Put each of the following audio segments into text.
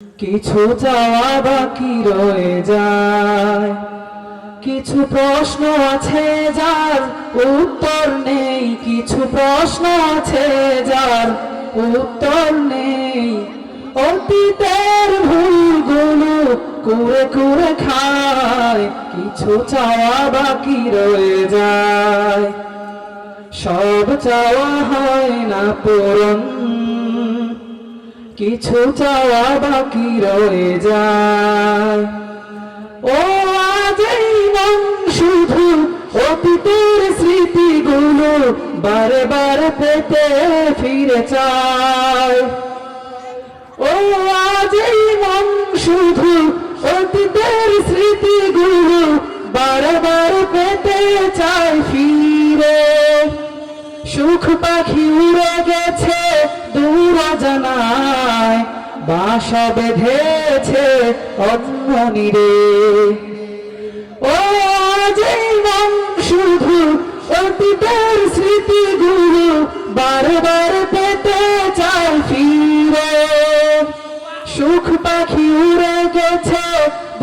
কিছু চাওয়া বাকি রয়ে যায়, কিছু প্রশ্ন আছে যার উত্তর নেই, কিছু প্রশ্ন আছে যার উত্তর নেই। অতীতের ভুলগুলো কুরে কুরে খায়, কিছু চাওয়া বাকি রয়ে যায়। সব চাওয়া হয় না পূরণ, কিছু চাওয়া বাকি রয়ে যায়। ও আজ এই মন শুধু অতীতের স্মৃতিগুলো বারে বারে পেতে ফিরে চায়। ও আজ এই মন শুধু অতীতের স্মৃতিগুলো বারে বারে পেতে চায় ফিরে। সুখ পাখি উড়ে গেছে দূর অজানায়, বাসা বেঁধেছে অন্য নীড়ে। ও আজ এই মন শুধু অতীতের স্মৃতিগুলো বারে বারে পেতে চায় ফিরে। সুখ পাখি উড়ে গেছে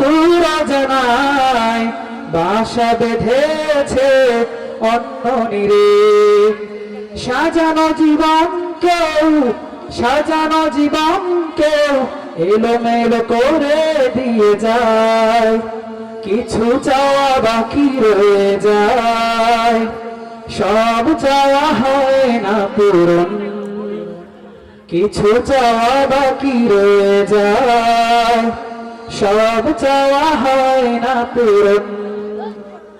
দূর অজানায়, বাসা বেঁধেছে অন্য নীড়ে। সাজানো জীবন কেউ এলোমেলো করে দিয়ে যায়, কিছু চাওয়া বাকি রয়ে যায়। সব চাওয়া হয় না পূরণ, কিছু চাওয়া বাকি রয়ে যায়। সব চাওয়া হয় না পূরণ।